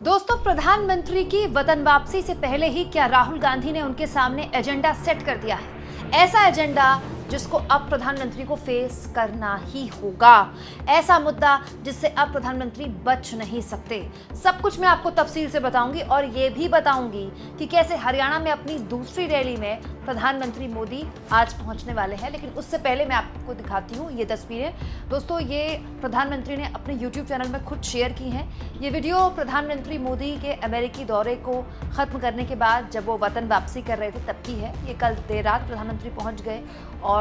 दोस्तों, प्रधानमंत्री की वतन वापसी से पहले ही क्या राहुल गांधी ने उनके सामने एजेंडा सेट कर दिया है। ऐसा एजेंडा जिसको अब प्रधानमंत्री को फेस करना ही होगा। ऐसा मुद्दा जिससे अब प्रधानमंत्री बच नहीं सकते। सब कुछ मैं आपको तफसील से बताऊंगी और ये भी बताऊंगी कि कैसे हरियाणा में अपनी दूसरी रैली में प्रधानमंत्री मोदी आज पहुंचने वाले हैं। लेकिन उससे पहले मैं आपको दिखाती हूँ ये तस्वीरें। दोस्तों, ये प्रधानमंत्री ने अपने यूट्यूब चैनल में खुद शेयर की हैं। ये वीडियो प्रधानमंत्री मोदी के अमेरिकी दौरे को खत्म करने के बाद जब वो वतन वापसी कर रहे थे तब की है। ये कल देर रात प्रधानमंत्री पहुंच गए और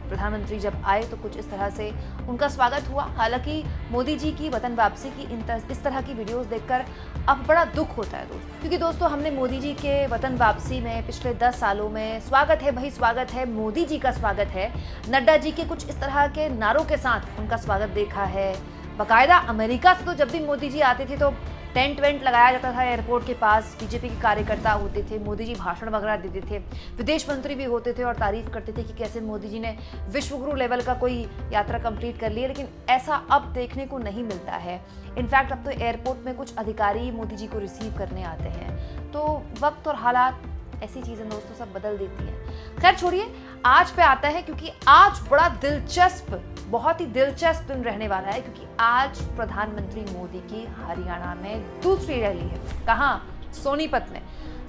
प्रधानमंत्री जब आए तो कुछ इस तरह से उनका स्वागत हुआ। हालांकि मोदी जी की वतन वापसी की इस तरह की वीडियोस देखकर अब बड़ा दुख होता है दोस्तों, क्योंकि दोस्तों हमने मोदी जी के वतन वापसी में पिछले 10 सालों में स्वागत है भाई स्वागत है, मोदी जी का स्वागत है, नड्डा जी के कुछ इस तरह के नारों के साथ उनका स्वागत देखा है। बाकायदा अमेरिका से तो जब भी मोदी जी आते थे तो टेंट वेंट लगाया जाता था एयरपोर्ट के पास, बीजेपी के कार्यकर्ता होते थे, मोदी जी भाषण वगैरह देते थे, विदेश मंत्री भी होते थे और तारीफ करते थे कि कैसे मोदी जी ने विश्वगुरु लेवल का कोई यात्रा कंप्लीट कर ली है। लेकिन ऐसा अब देखने को नहीं मिलता है। इनफैक्ट अब तो एयरपोर्ट में कुछ अधिकारी मोदी जी को रिसीव करने आते हैं। तो वक्त और हालात ऐसी चीजें दोस्तों सब बदल देती हैं। खैर छोड़िए, आज पे आता है क्योंकि आज बड़ा दिलचस्प, बहुत ही दिलचस्प दिन रहने वाला है, क्योंकि आज प्रधानमंत्री मोदी की हरियाणा में दूसरी रैली है। कहाँ? सोनीपत में।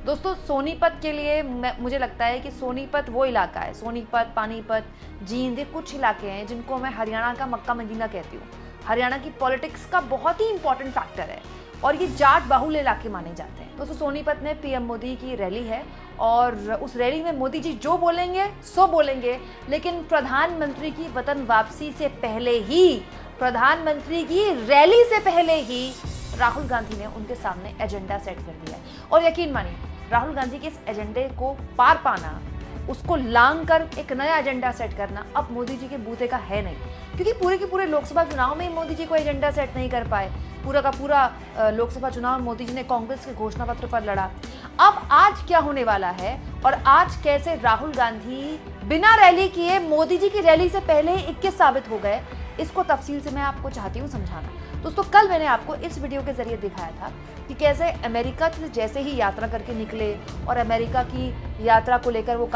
दोस्तों, सोनीपत के लिए मुझे लगता है कि सोनीपत वो इलाका है, सोनीपत, पानीपत, जींद, ये कुछ इलाके हैं जिनको मैं हरियाणा का मक्का मदीना कहती हूँ। हरियाणा की पॉलिटिक्स का बहुत ही इंपॉर्टेंट फैक्टर है और ये जाट बाहुल इलाके माने जाते हैं। दोस्तों, सोनीपत में पीएम मोदी की रैली है और उस रैली में मोदी जी जो बोलेंगे सो बोलेंगे। लेकिन प्रधानमंत्री की वतन वापसी से पहले ही, प्रधानमंत्री की रैली से पहले ही राहुल गांधी ने उनके सामने एजेंडा सेट कर दिया है। और यकीन मानिए, राहुल गांधी के इस एजेंडे को पार पाना, उसको लांग कर एक नया एजेंडा सेट करना अब मोदी जी के बूते का है नहीं, क्योंकि पूरे के पूरे लोकसभा चुनाव में मोदी जी को एजेंडा सेट नहीं कर पाए। पूरा का पूरा लोकसभा चुनाव मोदी जी ने कांग्रेस के घोषणा पत्र पर लड़ा। अब आज क्या होने वाला है और आज कैसे राहुल गांधी बिना रैली किए मोदी जी की रैली से पहले 21 साबित हो गए, इसको तफसील से मैं आपको चाहती हूँ समझाना। दोस्तों, कल मैंने आपको इस वीडियो के जरिए दिखाया था कि कैसे अमेरिका से जैसे ही यात्रा करके निकले और अमेरिका की यात्रा को लेकर वो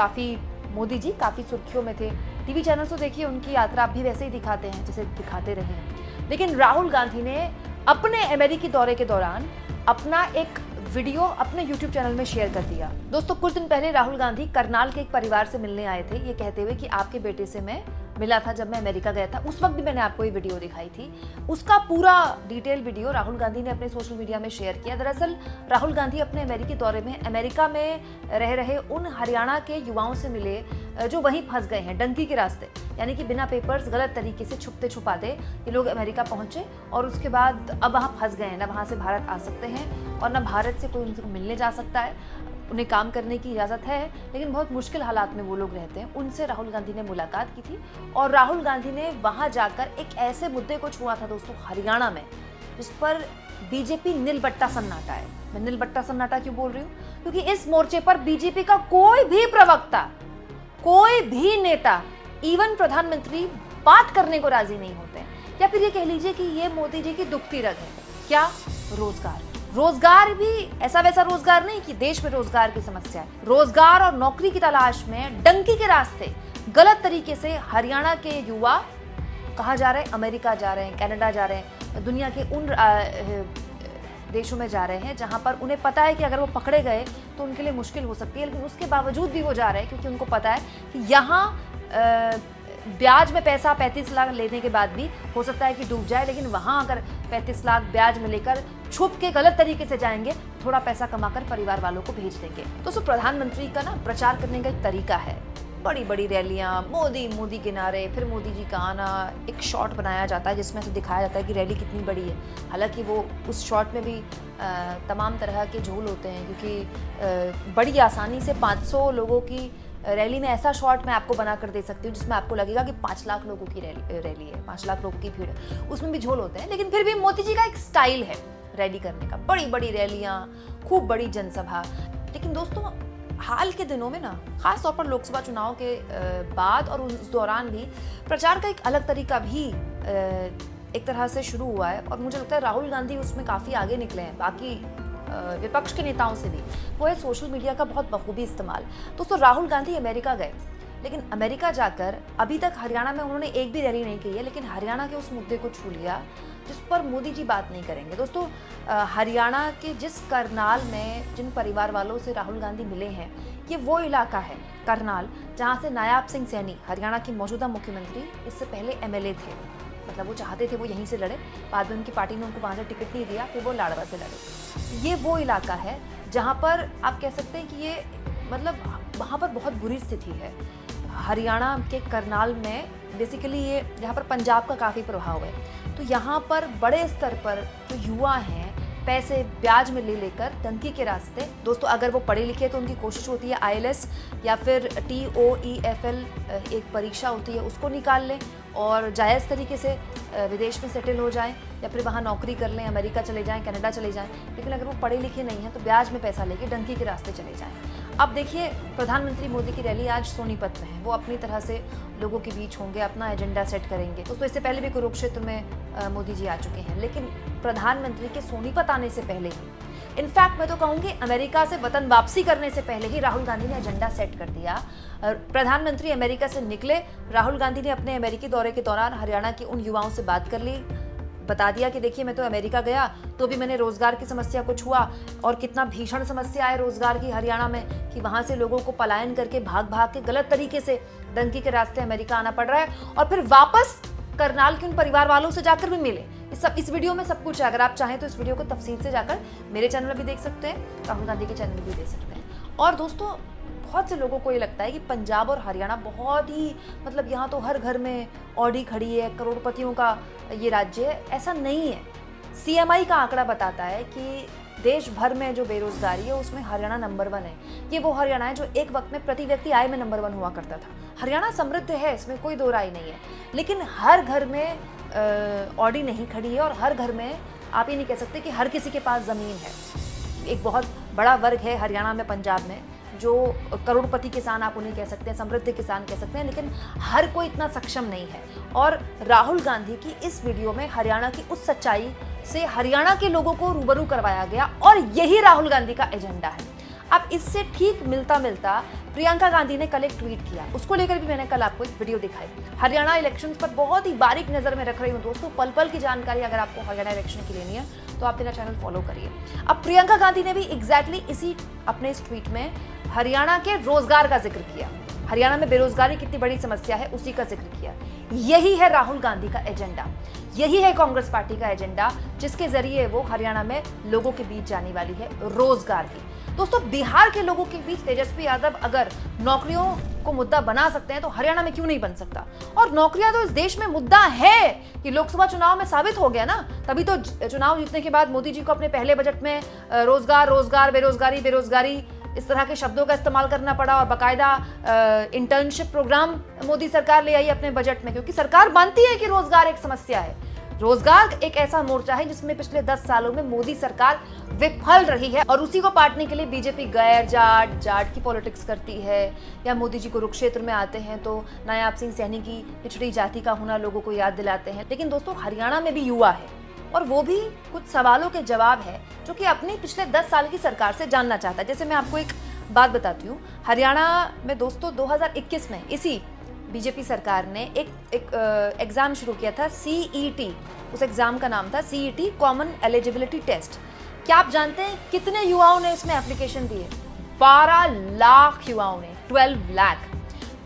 मोदी जी काफ़ी सुर्खियों में थे। टीवी चैनल तो देखिए उनकी यात्रा अब भी वैसे ही दिखाते हैं जैसे दिखाते रहे हैं। लेकिन राहुल गांधी ने अपने अमेरिकी दौरे के दौरान अपना एक वीडियो अपने YouTube चैनल में शेयर कर दिया। दोस्तों, कुछ दिन पहले राहुल गांधी करनाल के एक परिवार से मिलने आए थे, ये कहते हुए कि आपके बेटे से मैं मिला था जब मैं अमेरिका गया था। उस वक्त भी मैंने आपको ये वीडियो दिखाई थी। उसका पूरा डिटेल वीडियो राहुल गांधी ने अपने सोशल मीडिया में शेयर किया। दरअसल राहुल गांधी अपने अमेरिकी दौरे में अमेरिका में रह रहे उन हरियाणा के युवाओं से मिले जो वहीं फंस गए हैं डंकी के रास्ते, यानी कि बिना पेपर्स गलत तरीके से छुपते छुपाते ये लोग अमेरिका पहुंचे और उसके बाद अब वहाँ फंस गए हैं। ना वहाँ से भारत आ सकते हैं और ना भारत से कोई उनसे मिलने जा सकता है। उन्हें काम करने की इजाज़त है लेकिन बहुत मुश्किल हालात में वो लोग रहते हैं। उनसे राहुल गांधी ने मुलाकात की थी और राहुल गांधी ने वहाँ जाकर एक ऐसे मुद्दे को छुआ था दोस्तों हरियाणा में, जिस पर बीजेपी नीलबट्टा सन्नाटा है। मैं नीलबट्टा सन्नाटा क्यों बोल रही हूँ? क्योंकि इस मोर्चे पर बीजेपी का कोई भी प्रवक्ता, कोई भी नेता, इवन प्रधानमंत्री बात करने को राजी नहीं होते हैं। या फिर ये कह लीजिए कि ये मोदी जी की दुखती रग है। क्या? रोजगार। रोजगार भी ऐसा वैसा रोजगार नहीं कि देश में रोजगार की समस्या है। रोजगार और नौकरी की तलाश में डंकी के रास्ते गलत तरीके से हरियाणा के युवा कहाँ जा रहे हैं? अमेरिका जा रहे हैं, कनाडा जा रहे हैं, दुनिया के उन देशों में जा रहे हैं जहां पर उन्हें पता है कि अगर वो पकड़े गए तो उनके लिए मुश्किल हो सकती है। लेकिन उसके बावजूद भी वो जा रहे हैं क्योंकि उनको पता है कि यहाँ ब्याज में पैसा 35 लाख लेने के बाद भी हो सकता है कि डूब जाए, लेकिन वहाँ अगर 35 लाख ब्याज में लेकर छुप के गलत तरीके से जाएंगे, थोड़ा पैसा कमाकर परिवार वालों को भेज देंगे। तो प्रधानमंत्री का ना प्रचार करने का एक तरीका है, बड़ी बड़ी रैलियाँ, मोदी के नारे, फिर मोदी जी का आना, एक शॉट बनाया जाता है जिसमें से दिखाया जाता है कि रैली कितनी बड़ी है। हालांकि वो उस शॉट में भी तमाम तरह के झोल होते हैं, क्योंकि बड़ी आसानी से 500 लोगों की रैली में ऐसा शॉट मैं आपको बना कर दे सकती हूँ जिसमें आपको लगेगा कि 5 लाख लोगों की रैली है, 5 लाख लोगों की भीड़ है। उसमें भी झोल होते हैं, लेकिन फिर भी मोदी जी का एक स्टाइल है रैली करने का, बड़ी बड़ी रैलियाँ, खूब बड़ी जनसभा। लेकिन दोस्तों, हाल के दिनों में ना, खास तौर पर लोकसभा चुनाव के बाद और उस दौरान भी प्रचार का एक अलग तरीका भी एक तरह से शुरू हुआ है और मुझे लगता है राहुल गांधी उसमें काफ़ी आगे निकले हैं बाकी विपक्ष के नेताओं से भी, वो है सोशल मीडिया का बहुत बखूबी इस्तेमाल। दोस्तों राहुल गांधी अमेरिका गए, लेकिन अमेरिका जाकर अभी तक हरियाणा में उन्होंने एक भी रैली नहीं की है, लेकिन हरियाणा के उस मुद्दे को छू लिया जिस पर मोदी जी बात नहीं करेंगे। दोस्तों हरियाणा के जिस करनाल में जिन परिवार वालों से राहुल गांधी मिले हैं, ये वो इलाका है करनाल जहाँ से नायाब सिंह सैनी हरियाणा के मौजूदा मुख्यमंत्री इससे पहले एमएलए थे। मतलब वो चाहते थे वो यहीं से लड़े, बाद में उनकी पार्टी ने उनको वहाँ से टिकट नहीं दिया, फिर वो लाडवा से लड़े। ये वो इलाका है जहाँ पर आप कह सकते हैं कि ये मतलब वहाँ पर बहुत बुरी स्थिति है। हरियाणा के करनाल में बेसिकली ये जहाँ पर पंजाब का काफ़ी प्रभाव है, तो यहाँ पर बड़े स्तर पर जो युवा हैं पैसे ब्याज में ले लेकर धमकी के रास्ते, दोस्तों अगर वो पढ़े लिखे तो उनकी कोशिश होती है ILS या फिर TOEFL एक परीक्षा होती है उसको निकाल लें और जायज़ तरीके से विदेश में सेटल हो जाएं या फिर वहाँ नौकरी कर लें, अमेरिका चले जाएं, कनाडा चले जाएं। लेकिन अगर वो पढ़े लिखे नहीं हैं तो ब्याज में पैसा लेके डंकी के रास्ते चले जाएं। अब देखिए प्रधानमंत्री मोदी की रैली आज सोनीपत में है, वो अपनी तरह से लोगों के बीच होंगे, अपना एजेंडा सेट करेंगे। दोस्तों इससे पहले भी कुरुक्षेत्र में मोदी जी आ चुके हैं, लेकिन प्रधानमंत्री के सोनीपत आने से पहले ही, इनफैक्ट मैं तो कहूँगी अमेरिका से वतन वापसी करने से पहले ही राहुल गांधी ने एजेंडा सेट कर दिया। प्रधानमंत्री अमेरिका से निकले, राहुल गांधी ने अपने अमेरिकी दौरे के दौरान हरियाणा के उन युवाओं से बात कर ली, बता दिया कि देखिए मैं तो अमेरिका गया तो भी मैंने रोजगार की समस्या को छुआ और कितना भीषण समस्या है रोजगार की हरियाणा में कि वहां से लोगों को पलायन करके भाग भाग के गलत तरीके से डंकी के रास्ते अमेरिका आना पड़ रहा है और फिर वापस करनाल के उन परिवार वालों से जाकर भी मिले। इस वीडियो में सब कुछ है, अगर आप चाहें तो इस वीडियो को तफसील से जाकर मेरे चैनल में भी देख सकते हैं, राहुल गांधी के चैनल में भी देख सकते हैं। और दोस्तों बहुत से लोगों को ये लगता है कि पंजाब और हरियाणा बहुत ही मतलब यहाँ तो हर घर में ऑडी खड़ी है, करोड़पतियों का ये राज्य है, ऐसा नहीं है। CMI का आंकड़ा बताता है कि देश भर में जो बेरोजगारी है उसमें हरियाणा नंबर 1 है। ये वो हरियाणा है जो एक वक्त में प्रति व्यक्ति आय में नंबर 1 हुआ करता था। हरियाणा समृद्ध है, इसमें कोई दो राय नहीं है, लेकिन हर घर में ऑडी नहीं खड़ी है और हर घर में आप ये नहीं कह सकते कि हर किसी के पास ज़मीन है। एक बहुत बड़ा वर्ग है हरियाणा में, पंजाब में, जो करोड़पति किसान आप उन्हें कह सकते हैं, समृद्ध किसान कह सकते हैं, लेकिन हर कोई इतना सक्षम नहीं है। और राहुल गांधी की इस वीडियो में हरियाणा की उस सच्चाई से हरियाणा के लोगों को रूबरू करवाया गया और यही राहुल गांधी का एजेंडा है। अब इससे ठीक मिलता मिलता प्रियंका गांधी ने कल एक ट्वीट किया, उसको लेकर भी मैंने कल आपको एक वीडियो दिखाई। हरियाणा इलेक्शंस पर बहुत ही बारीक नजर में रख रही हूँ दोस्तों, पल पल की जानकारी अगर आपको हरियाणा इलेक्शन की लेनी है तो आप मेरा चैनल फॉलो करिए। अब प्रियंका गांधी ने भी एग्जैक्टली इसी अपने इस ट्वीट में हरियाणा के रोजगार का जिक्र किया, हरियाणा में बेरोजगारी कितनी बड़ी समस्या है उसी का जिक्र किया। यही है राहुल गांधी का एजेंडा, यही है कांग्रेस पार्टी का एजेंडा, जिसके जरिए वो हरियाणा में लोगों के बीच जाने वाली है रोजगार की। दोस्तों बिहार के लोगों के बीच तेजस्वी यादव अगर नौकरियों को मुद्दा बना सकते हैं तो हरियाणा में क्यों नहीं बन सकता। और नौकरियां तो इस देश में मुद्दा है कि लोकसभा चुनाव में साबित हो गया ना, तभी तो चुनाव जीतने के बाद मोदी जी को अपने पहले बजट में रोजगार रोजगार बेरोजगारी बेरोजगारी इस तरह के शब्दों का इस्तेमाल करना पड़ा और बाकायदा इंटर्नशिप प्रोग्राम मोदी सरकार ले आई अपने बजट में, क्योंकि सरकार मानती है कि रोजगार एक समस्या है। रोजगार एक ऐसा मोर्चा है जिसमें पिछले 10 सालों में मोदी सरकार विफल रही है और उसी को पाटने के लिए बीजेपी गैर जाट की पॉलिटिक्स करती है, या मोदी जी कुरुक्षेत्र में आते हैं तो नायाब सिंह सैनी की पिछड़ी जाति का होना लोगों को याद दिलाते हैं। लेकिन दोस्तों हरियाणा में भी युवा है और वो भी कुछ सवालों के जवाब है जो कि अपनी पिछले 10 साल की सरकार से जानना चाहता है। जैसे मैं आपको एक बात बताती हूँ, हरियाणा में दोस्तों 2021 में इसी बीजेपी सरकार ने एक एग्जाम शुरू किया था, CET, उस एग्जाम का नाम था CET कॉमन एलिजिबिलिटी टेस्ट। क्या आप जानते हैं कितने युवाओं ने इसमें एप्लीकेशन दिए? 12 लाख युवाओं ने, 12 लाख।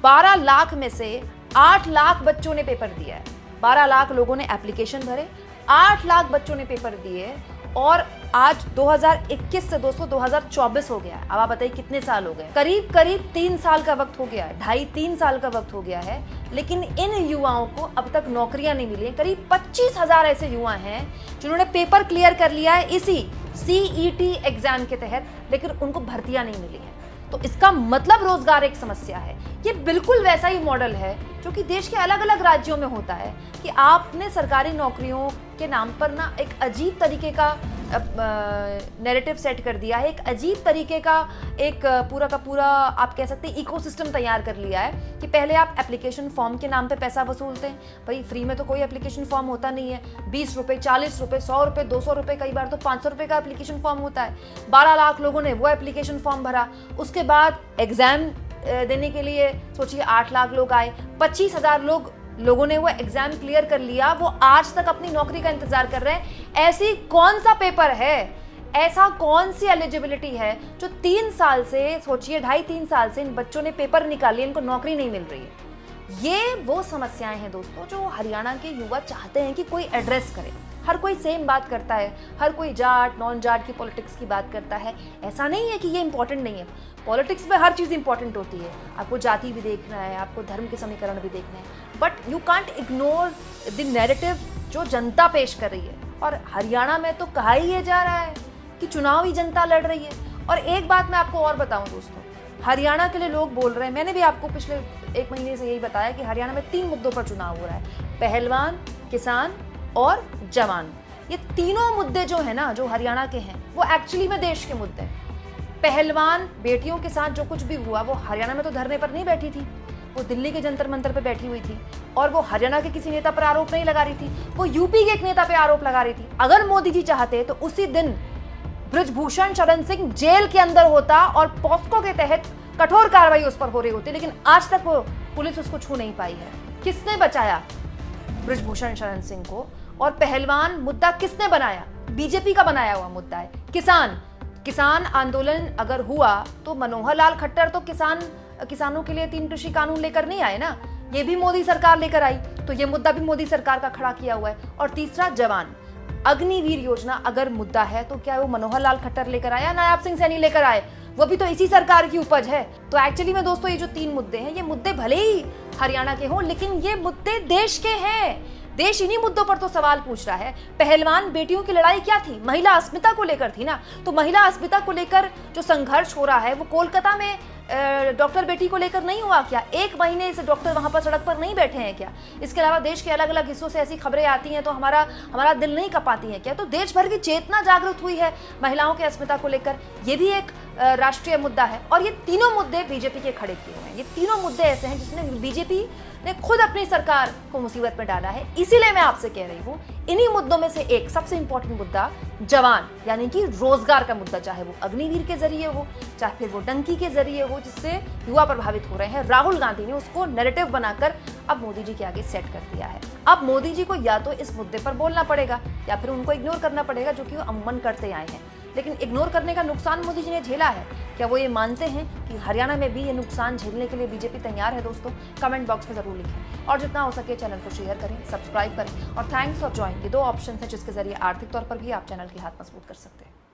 12 लाख में से 8 लाख बच्चों ने पेपर दिया है। 12 लाख लोगों ने एप्लीकेशन भरे, 8 लाख बच्चों ने पेपर दिए और आज 2021 से दोस्तों 2024 हो गया है। अब आप बताइए कितने साल हो गए? करीब 3 साल का वक्त हो गया है, 2.5-3 साल का वक्त हो गया है, लेकिन इन युवाओं को अब तक नौकरियां नहीं मिली हैं। करीब 25,000 ऐसे युवा हैं जिन्होंने पेपर क्लियर कर लिया है इसी CET एग्जाम के तहत, लेकिन उनको भर्तियां नहीं मिली हैं। तो इसका मतलब रोजगार एक समस्या है। ये बिल्कुल वैसा ही मॉडल है जो कि देश के अलग अलग राज्यों में होता है कि आपने सरकारी नौकरियों के नाम पर ना एक अजीब तरीके का नैरेटिव सेट कर दिया है, एक अजीब तरीके का एक पूरा का पूरा आप कह सकते हैं इकोसिस्टम तैयार कर लिया है कि पहले आप एप्लीकेशन फॉर्म के नाम पे पैसा वसूलते हैं। भाई फ्री में तो कोई एप्लीकेशन फॉर्म होता नहीं है, 20 रुपये, 40 रुपये, 100 रुपये, 200 रुपये, कई बार तो 500 रुपये का एप्लीकेशन फॉर्म होता है। 12 लाख लोगों ने वो एप्लीकेशन फॉर्म भरा, उसके बाद एग्जाम देने के लिए सोचिए 8 लाख लोग आए, 25,000 लोगों ने वो एग्जाम क्लियर कर लिया, वो आज तक अपनी नौकरी का इंतजार कर रहे हैं। ऐसी कौन सा पेपर है, ऐसा कौन सी एलिजिबिलिटी है जो 3 साल से सोचिए 2.5-3 साल से इन बच्चों ने पेपर निकाले, इनको नौकरी नहीं मिल रही है। ये वो समस्याएं हैं दोस्तों जो हरियाणा के युवा चाहते हैं कि कोई एड्रेस करे। हर कोई सेम बात करता है, हर कोई जाट नॉन जाट की पॉलिटिक्स की बात करता है। ऐसा नहीं है कि ये इंपॉर्टेंट नहीं है, पॉलिटिक्स में हर चीज़ इंपॉर्टेंट होती है। आपको जाति भी देखना है, आपको धर्म के समीकरण भी देखना है, but you can't ignore the narrative जो जनता पेश कर रही है। और हरियाणा में तो कहा ही ये जा रहा है कि चुनाव ही जनता लड़ रही है। और एक बात मैं आपको और बताऊं दोस्तों, हरियाणा के लिए लोग बोल रहे हैं, मैंने भी आपको पिछले 1 महीने से यही बताया कि हरियाणा में 3 मुद्दों पर चुनाव हो रहा है, पहलवान, किसान और जवान। ये तीनों मुद्दे जो है ना, जो हरियाणा के हैं, वो एक्चुअली में देश के मुद्दे हैं। पहलवान बेटियों के साथ जो कुछ भी हुआ, वो हरियाणा में तो धरने पर नहीं बैठी थी, वो दिल्ली के जंतर मंतर पे बैठी हुई थी। और वो हरियाणा के किसी नेता पर आरोप नहीं लगा रही थी, वो यूपी के एक नेता पे आरोप लगा रही थी। अगर मोदी जी चाहते तो उसी दिन बृजभूषण शरण सिंह जेल के अंदर होता और पॉस्को के तहत कठोर कार्रवाई उस पर हो रही होती, लेकिन आज तक वो पुलिस उसको छू नहीं पाई है। किसने बचाया बृजभूषण शरण सिंह को? और पहलवान मुद्दा किसने बनाया? बीजेपी का बनाया हुआ मुद्दा है। किसान आंदोलन अगर हुआ तो मनोहर लाल खट्टर तो किसानों के लिए 3 कृषि कानून लेकर नहीं आए ना, ये भी मोदी सरकार लेकर आई, तो ये मुद्दा भी मोदी सरकार का खड़ा किया हुआ है। और तीसरा, जवान अग्निवीर योजना अगर मुद्दा है तो क्या वो मनोहर लाल खट्टर लेकर आया, नायाब सिंह सैनी लेकर आए? वो भी तो इसी सरकार की उपज है। तो एक्चुअली में दोस्तों ये जो 3 मुद्दे हैं, ये मुद्दे भले ही हरियाणा के हों, लेकिन ये मुद्दे देश के हैं। देश इन्हीं मुद्दों पर तो सवाल पूछ रहा है। पहलवान बेटियों की लड़ाई क्या थी? महिला अस्मिता को लेकर थी ना। तो महिला अस्मिता को लेकर जो संघर्ष हो रहा है, वो कोलकाता में डॉक्टर बेटी को लेकर नहीं हुआ क्या? 1 महीने से डॉक्टर वहां पर सड़क पर नहीं बैठे हैं क्या? इसके अलावा देश के अलग अलग हिस्सों से ऐसी खबरें आती हैं तो हमारा दिल नहीं कपाती है क्या? तो देश भर की चेतना जागृत हुई है महिलाओं की अस्मिता को लेकर, ये भी एक राष्ट्रीय मुद्दा है। और ये तीनों मुद्दे बीजेपी के खड़े किए हुए हैं। ये तीनों मुद्दे ऐसे हैं जिसमें बीजेपी ने खुद अपनी सरकार को मुसीबत में डाला है। इसीलिए मैं आपसे कह रही हूँ, इन्हीं मुद्दों में से एक सबसे इंपॉर्टेंट मुद्दा जवान यानी कि रोजगार का मुद्दा, चाहे वो अग्निवीर के जरिए हो, चाहे फिर वो डंकी के जरिए हो, जिससे युवा प्रभावित हो रहे हैं। राहुल गांधी ने उसको नैरेटिव बनाकर अब मोदी जी के आगे सेट कर दिया है। अब मोदी जी को या तो इस मुद्दे पर बोलना पड़ेगा या फिर उनको इग्नोर करना पड़ेगा, जो कि वो अमूमन करते आए हैं। लेकिन इग्नोर करने का नुकसान मोदी जी ने झेला है। क्या वो ये मानते हैं कि हरियाणा में भी ये नुकसान झेलने के लिए बीजेपी तैयार है? दोस्तों कमेंट बॉक्स में जरूर लिखें और जितना हो सके चैनल को शेयर करें, सब्सक्राइब करें और थैंक्स फॉर ज्वाइन। ये 2 ऑप्शन हैं जिसके जरिए आर्थिक तौर पर भी आप चैनल की हाथ मजबूत कर सकते हैं।